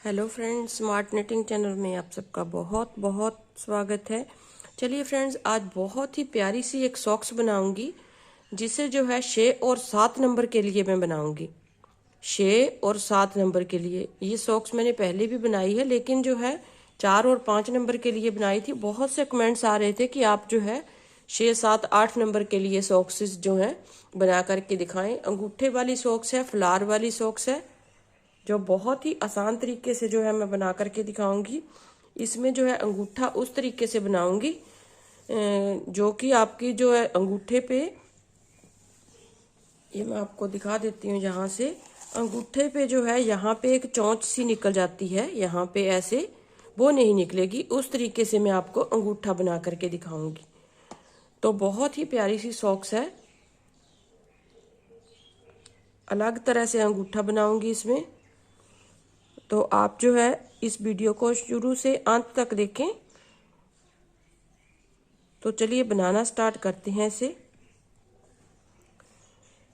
Hello friends, smart knitting channel में आप सबका बहुत बहुत स्वागत है। चलिए फ्रेंड्स, आज बहुत ही प्यारी सी एक सॉक्स बनाऊंगी जिसे जो है 6 और 7 नंबर के लिए मैं बनाऊंगी। 6 और 7 नंबर के लिए ये सॉक्स मैंने पहले भी बनाई है, लेकिन जो है 4 और 5 नंबर के लिए बनाई थी। बहुत से कमेंट्स आ रहे थे कि आप जो है 6, 7, 8 नंबर के लिए सॉक्सेस जो है बना करके दिखाएं। अंगूठे वाली सॉक्स है, फ्लावर वाली सॉक्स है, जो बहुत ही आसान तरीके से जो है मैं बना करके दिखाऊंगी। इसमें जो है अंगूठा उस तरीके से बनाऊंगी जो कि आपकी जो है अंगूठे पे, ये मैं आपको दिखा देती हूँ। यहाँ से अंगूठे पे जो है यहाँ पे एक चोंच सी निकल जाती है, यहाँ पे ऐसे वो नहीं निकलेगी। उस तरीके से मैं आपको अंगूठा बना करके दिखाऊंगी। तो बहुत ही प्यारी सी सॉक्स है, अलग तरह से अंगूठा बनाऊंगी इसमें। तो आप जो है इस वीडियो को शुरू से अंत तक देखें। तो चलिए बनाना स्टार्ट करते हैं इसे।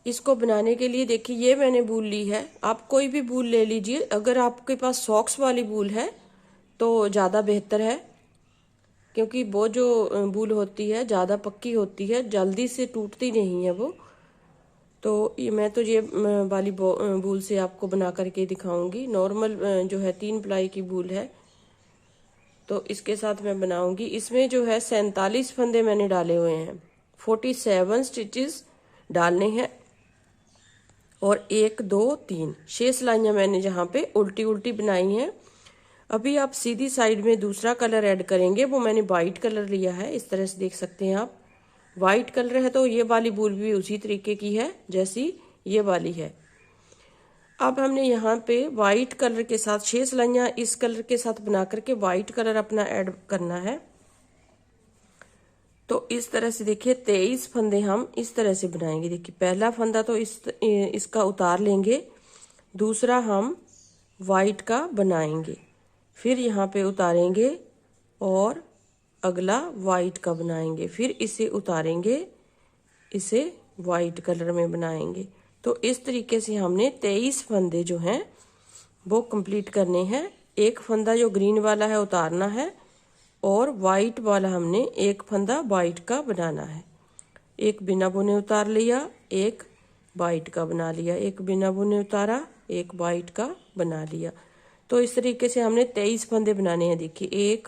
इसको बनाने के लिए देखिए, ये मैंने वूल ली है, आप कोई भी वूल ले लीजिए। अगर आपके पास सॉक्स वाली वूल है तो ज़्यादा बेहतर है, क्योंकि वो जो वूल होती है ज़्यादा पक्की होती है, जल्दी से टूटती नहीं है वो। तो ये वाली वूल से आपको बना करके दिखाऊंगी। नॉर्मल जो है 3 प्लाई की वूल है, तो इसके साथ मैं बनाऊंगी। इसमें जो है 47 फंदे मैंने डाले हुए हैं, 47 स्टिचेस डालने हैं। और 1 2 3 6 सिलाइयां मैंने जहाँ पे उल्टी उल्टी बनाई हैं। अभी आप सीधी साइड में दूसरा कलर ऐड करेंगे, वो मैंने वाइट कलर लिया है। इस तरह से देख सकते हैं आप, वाइट कलर है। तो ये वाली वूल भी उसी तरीके की है जैसी ये वाली है। अब हमने यहाँ पे वाइट कलर के साथ 6 सिलाइयाँ इस कलर के साथ बना करके वाइट कलर अपना ऐड करना है। तो इस तरह से देखिए 23 फंदे हम इस तरह से बनाएंगे। देखिए पहला फंदा तो इसका उतार लेंगे, दूसरा हम वाइट का बनाएंगे, फिर यहाँ पे उतारेंगे और अगला वाइट का बनाएंगे, फिर इसे उतारेंगे, इसे वाइट कलर में बनाएंगे। तो इस तरीके से हमने 23 फंदे जो हैं वो कंप्लीट करने हैं। एक फंदा जो ग्रीन वाला है उतारना है, और वाइट वाला हमने एक फंदा वाइट का बनाना है। एक बिना बुने उतार लिया, एक वाइट का बना लिया, एक बिना बुने उतारा, एक वाइट का बना लिया। तो इस तरीके से हमने 23 फंदे बनाने हैं। देखिए 1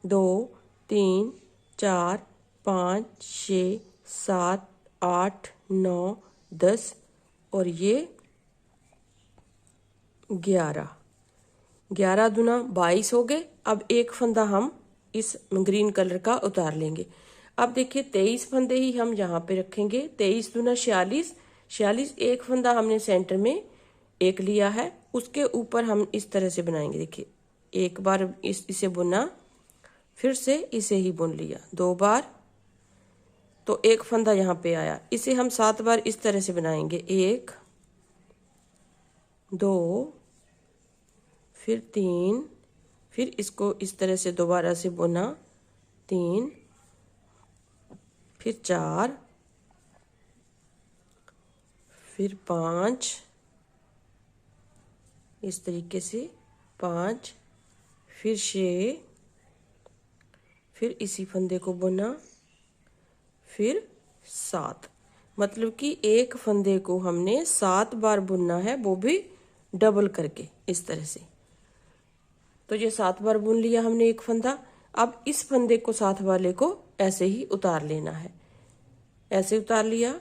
2 3 4 5 6 7 8 9 10 और ये 11 दूना 22 हो गए। अब एक फंदा हम इस ग्रीन कलर का उतार लेंगे। अब देखिए 23 फंदे ही हम यहाँ पे रखेंगे। 23 दूना 46, 46 एक फंदा हमने सेंटर में एक लिया है, उसके ऊपर हम इस तरह से बनाएंगे। देखिए एक बार इसे बुना, फिर से इसे ही बुन लिया 2 बार, तो एक फंदा यहाँ पे आया। इसे हम 7 बार इस तरह से बनाएंगे। 1 2 फिर 3, फिर इसको इस तरह से दोबारा से बुना 3, फिर 4, फिर 5, इस तरीके से 5, फिर 6, फिर इसी फंदे को बुना, फिर 7। मतलब कि एक फंदे को हमने 7 बार बुनना है, वो भी डबल करके इस तरह से। तो ये 7 बार बुन लिया हमने एक फंदा। अब इस फंदे को साथ वाले को ऐसे ही उतार लेना है, ऐसे उतार लिया,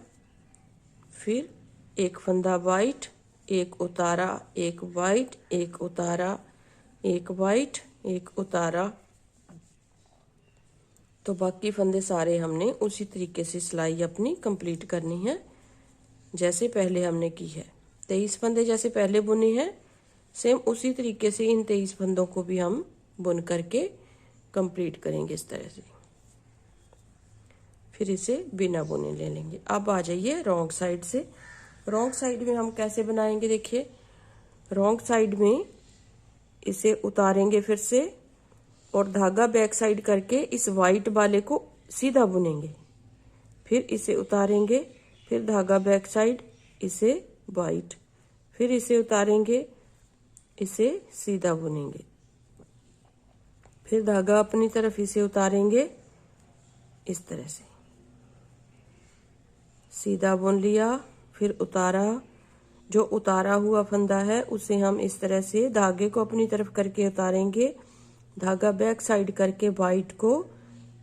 फिर एक फंदा वाइट, एक उतारा, एक वाइट, एक उतारा, एक वाइट, एक उतारा। तो बाकी फंदे सारे हमने उसी तरीके से सिलाई अपनी कंप्लीट करनी है जैसे पहले हमने की है। 23 फंदे जैसे पहले बुने हैं, सेम उसी तरीके से इन 23 फंदों को भी हम बुन करके कंप्लीट करेंगे इस तरह से। फिर इसे बिना बुने ले लेंगे। अब आ जाइए रॉन्ग साइड से। रॉन्ग साइड में हम कैसे बनाएंगे, देखिए रॉन्ग साइड में इसे उतारेंगे फिर से, और धागा बैक साइड करके इस वाइट वाले को सीधा बुनेंगे, फिर इसे उतारेंगे, फिर धागा बैक साइड, इसे वाइट, फिर इसे उतारेंगे, इसे सीधा बुनेंगे। फिर धागा अपनी तरफ इसे उतारेंगे इस तरह से, सीधा बुन लिया, फिर उतारा। जो उतारा हुआ फंदा है उसे हम इस तरह से धागे को अपनी तरफ करके उतारेंगे, धागा बैक साइड करके वाइट को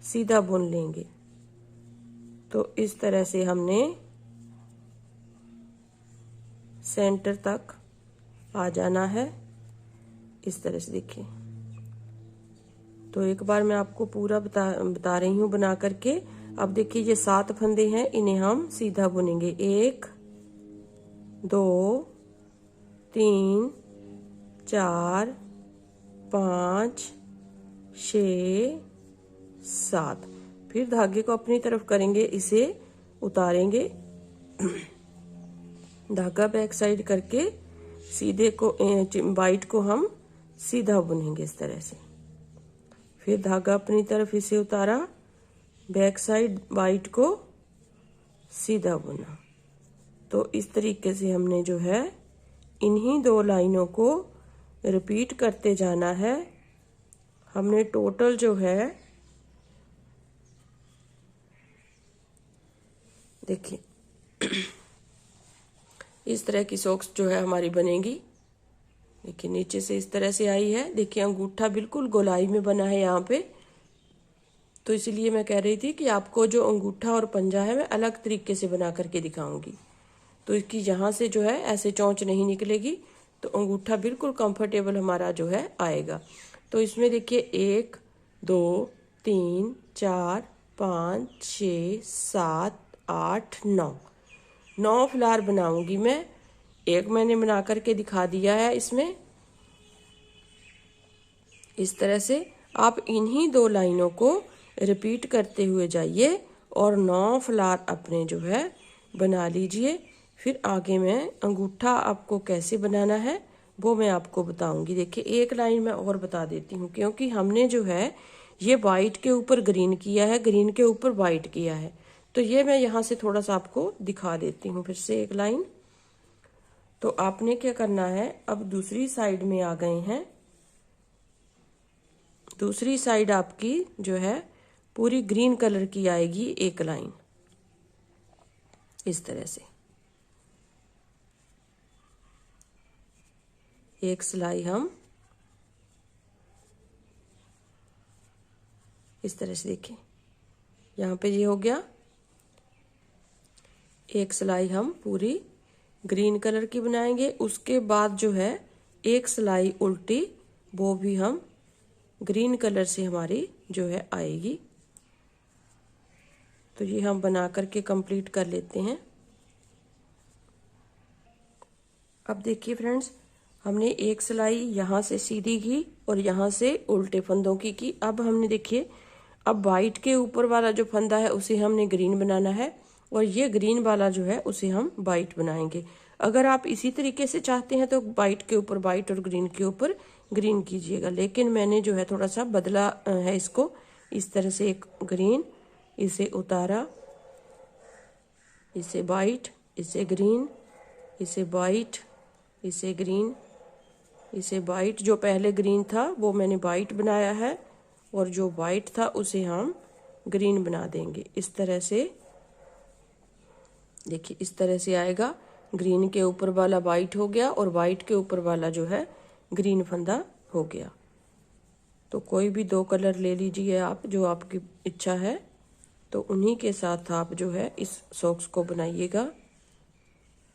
सीधा बुन लेंगे। तो इस तरह से हमने सेंटर तक आ जाना है, इस तरह से देखिए। तो एक बार मैं आपको पूरा बता रही हूँ बना करके। अब देखिए ये 7 फंदे हैं, इन्हें हम सीधा बुनेंगे। 1 2 3 4 5 6 7। फिर धागे को अपनी तरफ करेंगे, इसे उतारेंगे, धागा बैक साइड करके सीधे को वाइट को हम सीधा बुनेंगे इस तरह से। फिर धागा अपनी तरफ इसे उतारा, बैक साइड वाइट को सीधा बुना। तो इस तरीके से हमने जो है इन्हीं 2 लाइनों को रिपीट करते जाना है। हमने टोटल जो है देखिए इस तरह की सॉक्स जो है हमारी बनेगी। देखिए नीचे से इस तरह से आई है। देखिए अंगूठा बिल्कुल गोलाई में बना है यहाँ पे, तो इसलिए मैं कह रही थी कि आपको जो अंगूठा और पंजा है मैं अलग तरीके से बना करके दिखाऊंगी। तो इसकी यहाँ से जो है ऐसे चोंच नहीं निकलेगी, तो अंगूठा बिल्कुल कंफर्टेबल हमारा जो है आएगा। तो इसमें देखिए 1 2 3 4 5 6 7 8 9 फ्लावर बनाऊंगी मैं। एक मैंने बना करके दिखा दिया है इसमें। इस तरह से आप इन्हीं 2 लाइनों को रिपीट करते हुए जाइए और 9 फ्लावर अपने जो है बना लीजिए। फिर आगे मैं अंगूठा आपको कैसे बनाना है वो मैं आपको बताऊंगी। देखिए एक लाइन मैं और बता देती हूँ, क्योंकि हमने जो है ये वाइट के ऊपर ग्रीन किया है, ग्रीन के ऊपर वाइट किया है, तो ये मैं यहाँ से थोड़ा सा आपको दिखा देती हूँ फिर से एक लाइन। तो आपने क्या करना है, अब दूसरी साइड में आ गए हैं। दूसरी साइड आपकी जो है पूरी ग्रीन कलर की आएगी एक लाइन इस तरह से। एक सिलाई हम इस तरह से देखिए, यहाँ पे ये हो गया। एक सिलाई हम पूरी ग्रीन कलर की बनाएंगे, उसके बाद जो है एक सिलाई उल्टी वो भी हम ग्रीन कलर से हमारी जो है आएगी। तो ये हम बना करके कंप्लीट कर लेते हैं। अब देखिए फ्रेंड्स, हमने एक सिलाई यहाँ से सीधी की और यहाँ से उल्टे फंदों की। अब हमने देखिए, अब वाइट के ऊपर वाला जो फंदा है उसे हमने ग्रीन बनाना है और ये ग्रीन वाला जो है उसे हम वाइट बनाएंगे। अगर आप इसी तरीके से चाहते हैं तो वाइट के ऊपर वाइट और ग्रीन के ऊपर ग्रीन कीजिएगा, लेकिन मैंने जो है थोड़ा सा बदला है इसको। इस तरह से एक ग्रीन, इसे उतारा, इसे वाइट, इसे ग्रीन, इसे वाइट, इसे ग्रीन, इसे वाइट। जो पहले ग्रीन था वो मैंने वाइट बनाया है और जो वाइट था उसे हम ग्रीन बना देंगे इस तरह से। देखिए इस तरह से आएगा। ग्रीन के ऊपर वाला वाइट हो गया और वाइट के ऊपर वाला जो है ग्रीन फंदा हो गया। तो कोई भी 2 कलर ले लीजिए आप, जो आपकी इच्छा है, तो उन्हीं के साथ आप जो है इस सॉक्स को बनाइएगा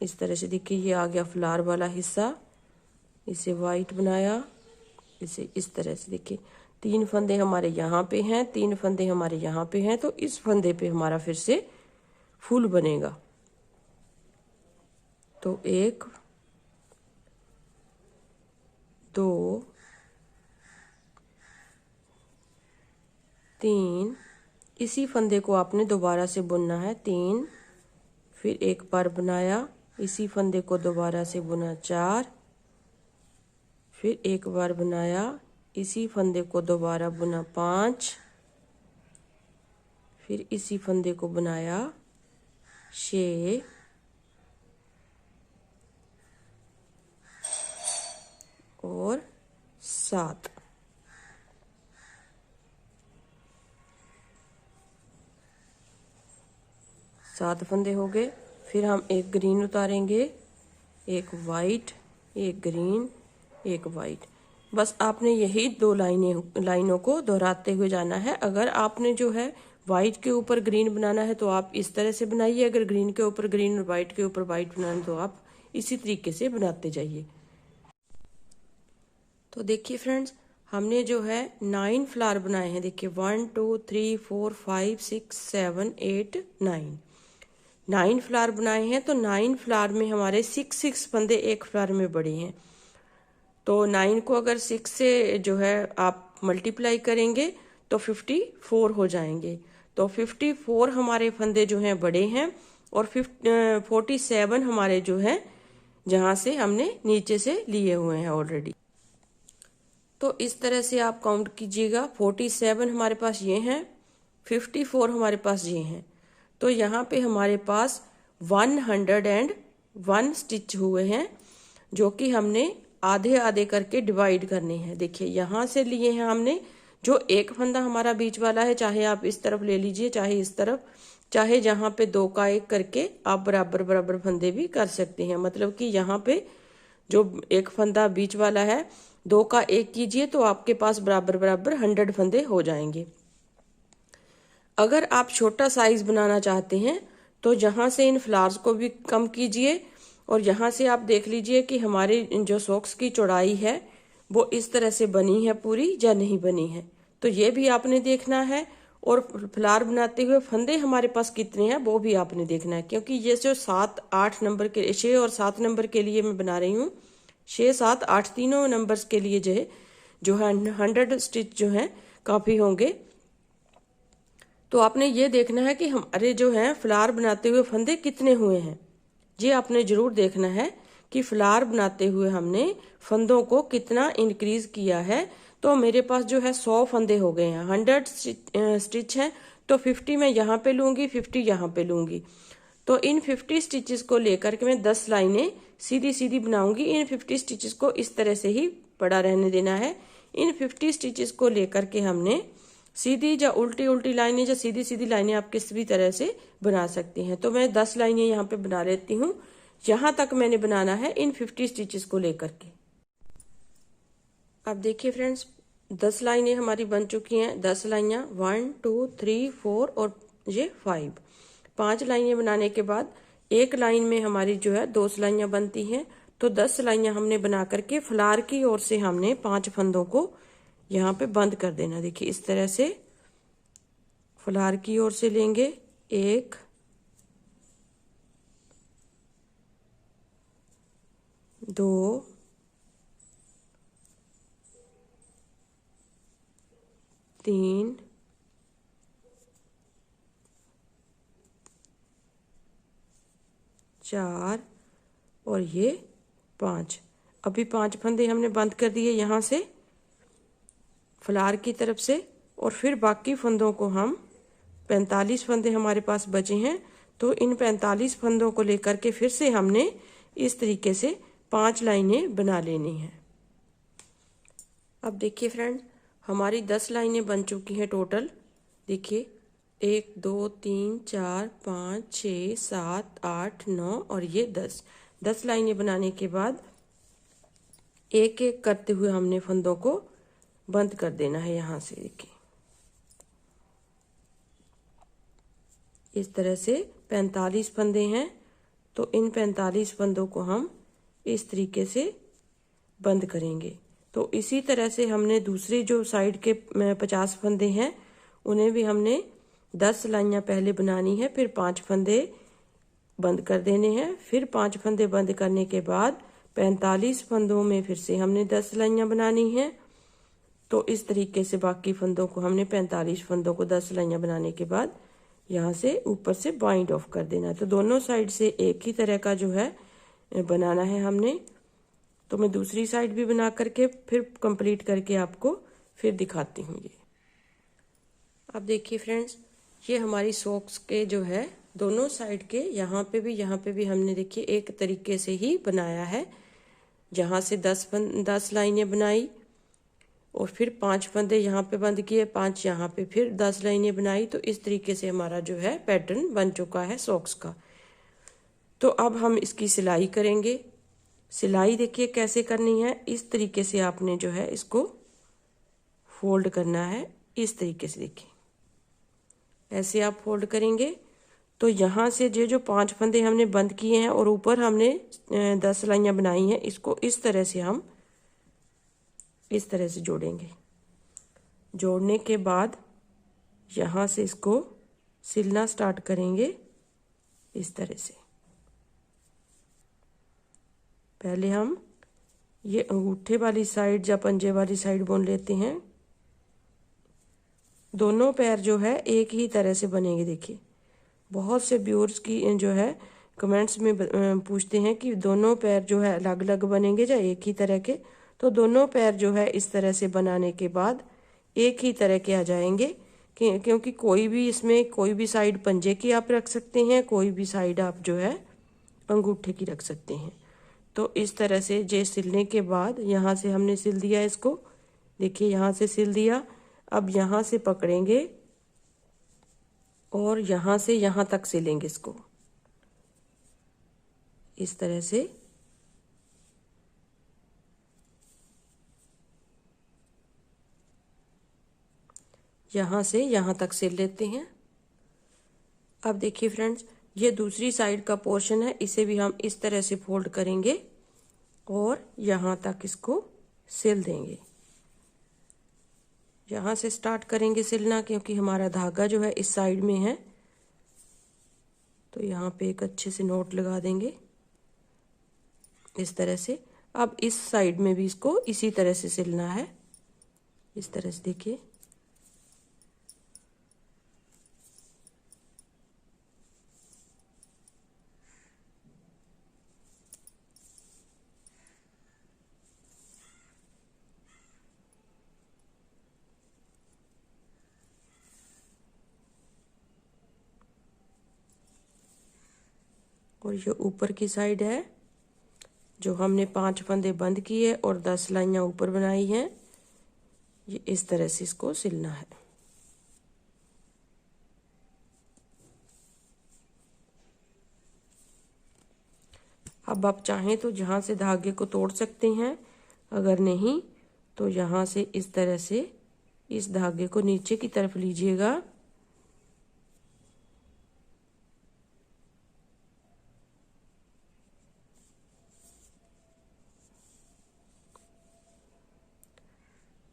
इस तरह से। देखिए ये आ गया फ्लावर वाला हिस्सा, इसे वाइट बनाया, इसे इस तरह से। देखिए 3 फंदे हमारे यहाँ पे हैं, 3 फंदे हमारे यहाँ पे हैं, तो इस फंदे पे हमारा फिर से फूल बनेगा। तो 1 2 3, इसी फंदे को आपने दोबारा से बुनना है 3, फिर एक बार बनाया, इसी फंदे को दोबारा से बुना 4, फिर एक बार बनाया, इसी फंदे को दोबारा बुना 5, फिर इसी फंदे को बनाया 6 और 7। 7 फंदे हो गए। फिर हम एक ग्रीन उतारेंगे, एक वाइट, एक ग्रीन, एक वाइट। बस आपने यही 2 लाइनों को दोहराते हुए जाना है। अगर आपने जो है वाइट के ऊपर ग्रीन बनाना है तो आप इस तरह से बनाइए, अगर ग्रीन के ऊपर ग्रीन और वाइट के ऊपर वाइट बनाना है तो आप इसी तरीके से बनाते जाइए। तो देखिए फ्रेंड्स, हमने जो है 9 फ्लावर बनाए हैं। देखिए 1 2 3 4 5 6 7 8 9 9 फ्लावर बनाए हैं। तो 9 फ्लावर में हमारे 6 फंदे एक फ्लावर में बड़े हैं। तो 9 को अगर 6 से जो है आप मल्टीप्लाई करेंगे तो 54 हो जाएंगे। तो 54 हमारे फंदे जो हैं बड़े हैं और 47 हमारे जो हैं जहां से हमने नीचे से लिए हुए हैं ऑलरेडी। तो इस तरह से आप काउंट कीजिएगा। 47 हमारे पास ये हैं, 54 हमारे पास ये हैं। तो यहाँ पे हमारे पास 101 स्टिच हुए हैं, जो कि हमने आधे आधे करके डिवाइड करने हैं। देखिए यहाँ से लिए हैं हमने, जो एक फंदा हमारा बीच वाला है, चाहे आप इस तरफ ले लीजिए चाहे इस तरफ, चाहे जहाँ पे 2 का 1 करके आप बराबर बराबर फंदे भी कर सकते हैं। मतलब कि यहाँ पे जो एक फंदा बीच वाला है 2 का 1 कीजिए तो आपके पास बराबर बराबर 100 फंदे हो जाएंगे। अगर आप छोटा साइज बनाना चाहते हैं तो यहाँ से इन फ्लावर्स को भी कम कीजिए और यहाँ से आप देख लीजिए कि हमारी जो सॉक्स की चौड़ाई है वो इस तरह से बनी है पूरी या नहीं बनी है। तो ये भी आपने देखना है और फ्लावर बनाते हुए फंदे हमारे पास कितने हैं वो भी आपने देखना है, क्योंकि ये जो 7 8 नंबर के 6 और 7 नंबर के लिए मैं बना रही हूँ, 6 7 8 तीनों नंबर्स के लिए जो है 100 स्टिच जो है काफी होंगे। तो आपने ये देखना है कि हमारे जो है फ्लावर बनाते हुए फंदे कितने हुए हैं। ये आपने जरूर देखना है कि फ्लावर बनाते हुए हमने फंदों को कितना इंक्रीज किया है। तो मेरे पास जो है 100 फंदे हो गए हैं, 100 स्टिच है। तो 50 मैं यहाँ पे लूंगी, 50 यहाँ पे लूंगी। तो इन 50 स्टिचेस को लेकर के मैं 10 लाइनें सीधी सीधी बनाऊंगी। इन 50 स्टिचेस को इस तरह से ही पड़ा रहने देना है। इन 50 स्टिचेस को लेकर के हमने सीधी या उल्टी उल्टी लाइनें या सीधी सीधी लाइनें आप किसी भी तरह से बना सकते हैं। तो मैं 10 लाइनें यहाँ पे बना लेती हूँ। यहाँ तक मैंने बनाना है इन 50 स्टिचेस को लेकर के। अब देखिए फ्रेंड्स, 10 लाइनें हमारी बन चुकी हैं। 10 लाइनें 1 2 3 4 और ये 5 लाइनें बनाने के बाद एक लाइन में हमारी जो है 2 सिलाइयाँ बनती हैं। तो 10 सिलाइयाँ हमने बना करके फ्लावर की ओर से हमने 5 फंदों को यहाँ पे बंद कर देना। देखिए इस तरह से फ्लावर की ओर से लेंगे 1 2 3 4 और ये 5। अभी 5 फंदे हमने बंद कर दिए यहाँ से फ्लावर की तरफ से, और फिर बाकी फंदों को हम 45 फंदे हमारे पास बचे हैं। तो इन 45 फंदों को लेकर के फिर से हमने इस तरीके से 5 लाइनें बना लेनी है। अब देखिए फ्रेंड, हमारी 10 लाइनें बन चुकी हैं टोटल। देखिए 1 2 3 4 5 6 7 8 9 और ये 10 लाइनें बनाने के बाद एक एक करते हुए हमने फंदों को बंद कर देना है। यहाँ से देखिए इस तरह से 45 फंदे हैं। तो इन 45 फंदों को हम इस तरीके से बंद करेंगे। तो इसी तरह से हमने दूसरी जो साइड के 50 फंदे हैं उन्हें भी हमने 10 सिलाइयाँ पहले बनानी है, फिर 5 फंदे बंद कर देने हैं। फिर 5 फंदे बंद करने के बाद 45 फंदों में फिर से हमने 10 सिलाइयाँ बनानी हैं। तो इस तरीके से बाकी फंदों को हमने 45 फंदों को 10 सिलाइयाँ बनाने के बाद यहाँ से ऊपर से बाइंड ऑफ कर देना है। तो दोनों साइड से एक ही तरह का जो है बनाना है हमने। तो मैं दूसरी साइड भी बना करके फिर कंप्लीट करके आपको फिर दिखाती हूँ। ये अब देखिए फ्रेंड्स, ये हमारी सॉक्स के जो है दोनों साइड के यहाँ पे भी हमने देखिए एक तरीके से ही बनाया है। जहाँ से 10 लाइनें बनाई और फिर 5 फंदे यहाँ पे बंद किए, 5 यहाँ पे, फिर 10 लाइनें बनाई। तो इस तरीके से हमारा जो है पैटर्न बन चुका है सॉक्स का। तो अब हम इसकी सिलाई करेंगे। सिलाई देखिए कैसे करनी है, इस तरीके से आपने जो है इसको फोल्ड करना है। इस तरीके से देखिए, ऐसे आप फोल्ड करेंगे तो यहाँ से जो 5 फंदे हमने बंद किए हैं और ऊपर हमने 10 सिलाइयाँ बनाई हैं, इसको इस तरह से हम इस तरह से जोड़ेंगे। जोड़ने के बाद यहाँ से इसको सिलना स्टार्ट करेंगे इस तरह से। पहले हम ये अंगूठे वाली साइड या पंजे वाली साइड बुन लेते हैं। दोनों पैर जो है एक ही तरह से बनेंगे। देखिए बहुत से व्यूअर्स की जो है कमेंट्स में पूछते हैं कि दोनों पैर जो है अलग अलग बनेंगे या एक ही तरह के। तो दोनों पैर जो है इस तरह से बनाने के बाद एक ही तरह के आ जाएंगे, क्योंकि कोई भी इसमें कोई भी साइड पंजे की आप रख सकते हैं, कोई भी साइड आप जो है अंगूठे की रख सकते हैं। तो इस तरह से ये सिलने के बाद यहाँ से हमने सिल दिया इसको। देखिए यहाँ से सिल दिया। अब यहाँ से पकड़ेंगे और यहाँ से यहाँ तक सिलेंगे इसको इस तरह से। यहाँ से यहाँ तक सिल लेते हैं। अब देखिए फ्रेंड्स, ये दूसरी साइड का पोर्शन है, इसे भी हम इस तरह से फोल्ड करेंगे और यहाँ तक इसको सिल देंगे। यहाँ से स्टार्ट करेंगे सिलना, क्योंकि हमारा धागा जो है इस साइड में है। तो यहाँ पे एक अच्छे से नोट लगा देंगे इस तरह से। अब इस साइड में भी इसको इसी तरह से सिलना है, इस तरह से। देखिए और ये ऊपर की साइड है जो हमने 5 फंदे बंद किए और 10 सिलाइयाँ ऊपर बनाई हैं, ये इस तरह से इसको सिलना है। अब आप चाहें तो जहाँ से धागे को तोड़ सकते हैं, अगर नहीं तो यहाँ से इस तरह से इस धागे को नीचे की तरफ लीजिएगा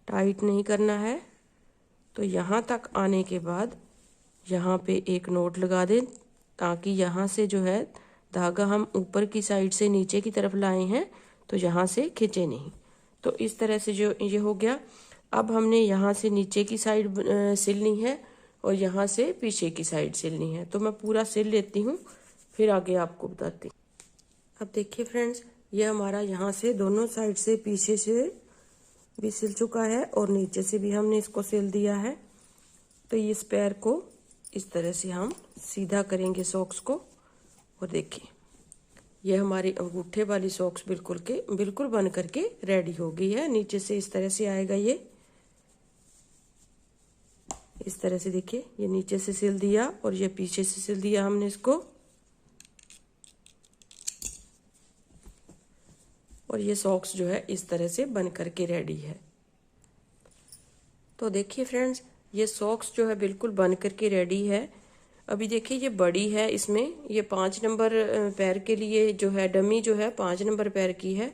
टाइट नहीं करना है। तो यहाँ तक आने के बाद यहाँ पे एक नोट लगा दें, ताकि यहाँ से जो है धागा हम ऊपर की साइड से नीचे की तरफ लाए हैं तो यहाँ से खिंचे नहीं। तो इस तरह से जो ये हो गया। अब हमने यहाँ से नीचे की साइड सिलनी है और यहाँ से पीछे की साइड सिलनी है। तो मैं पूरा सिल लेती हूँ, फिर आगे आपको बताती हूँ। अब देखिए फ्रेंड्स, ये हमारा यहाँ से दोनों साइड से पीछे से भी सिल चुका है और नीचे से भी हमने इसको सिल दिया है। तो इस पैर को इस तरह से हम सीधा करेंगे सॉक्स को। और देखिए ये हमारी अंगूठे वाली सॉक्स बिल्कुल बन करके रेडी हो गई है। नीचे से इस तरह से आएगा ये, इस तरह से। देखिए ये नीचे से सिल दिया और ये पीछे से सिल दिया हमने इसको। और ये सॉक्स जो है इस तरह से बन करके रेडी है। तो देखिए फ्रेंड्स, ये सॉक्स जो है बिल्कुल बन करके रेडी है। अभी देखिए ये बड़ी है, इसमें ये 5 नंबर पैर के लिए जो है डमी जो है 5 नंबर पैर की है।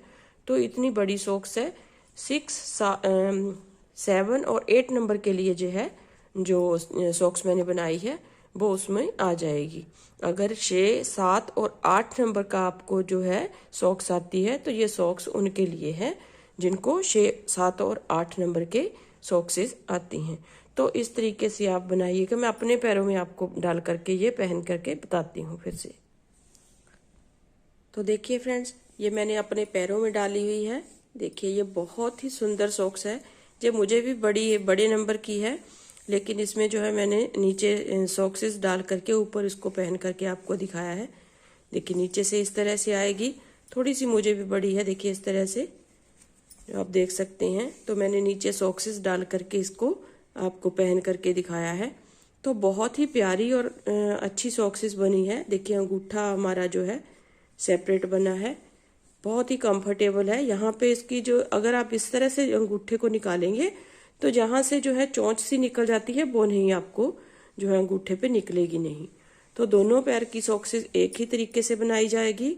तो इतनी बड़ी सॉक्स है। 6, 7 और 8 नंबर के लिए जो है जो सॉक्स मैंने बनाई है वो उसमें आ जाएगी। अगर 6, 7 और 8 नंबर का आपको जो है सॉक्स आती है तो ये सॉक्स उनके लिए है जिनको 6, 7 और 8 नंबर के सॉक्सेस आती हैं। तो इस तरीके से आप बनाइएगा। मैं अपने पैरों में आपको डाल करके ये पहन करके बताती हूँ फिर से। तो देखिए फ्रेंड्स, ये मैंने अपने पैरों में डाली हुई है। देखिए ये बहुत ही सुंदर सॉक्स है। ये मुझे भी बड़े नंबर की है, लेकिन इसमें जो है मैंने नीचे सॉक्सेस डाल करके ऊपर इसको पहन करके आपको दिखाया है। देखिए नीचे से इस तरह से आएगी। थोड़ी सी मुझे भी बड़ी है, देखिए इस तरह से जो आप देख सकते हैं। तो मैंने नीचे सॉक्सेस डाल करके इसको आपको पहन करके दिखाया है। तो बहुत ही प्यारी और अच्छी सॉक्सेस बनी है। देखिए अंगूठा हमारा जो है सेपरेट बना है, बहुत ही कंफर्टेबल है। यहाँ पे इसकी जो, अगर आप इस तरह से अंगूठे को निकालेंगे तो जहाँ से जो है चोंच सी निकल जाती है वो नहीं, आपको जो है अंगूठे पे निकलेगी नहीं। तो दोनों पैर की सॉक्सेस एक ही तरीके से बनाई जाएगी।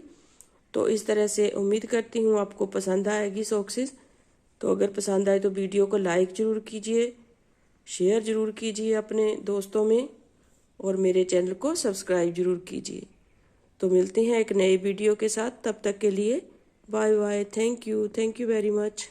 तो इस तरह से उम्मीद करती हूँ आपको पसंद आएगी सॉक्सेस। तो अगर पसंद आए तो वीडियो को लाइक ज़रूर कीजिए, शेयर ज़रूर कीजिए अपने दोस्तों में, और मेरे चैनल को सब्सक्राइब ज़रूर कीजिए। तो मिलते हैं एक नए वीडियो के साथ, तब तक के लिए bye bye. Thank you very much.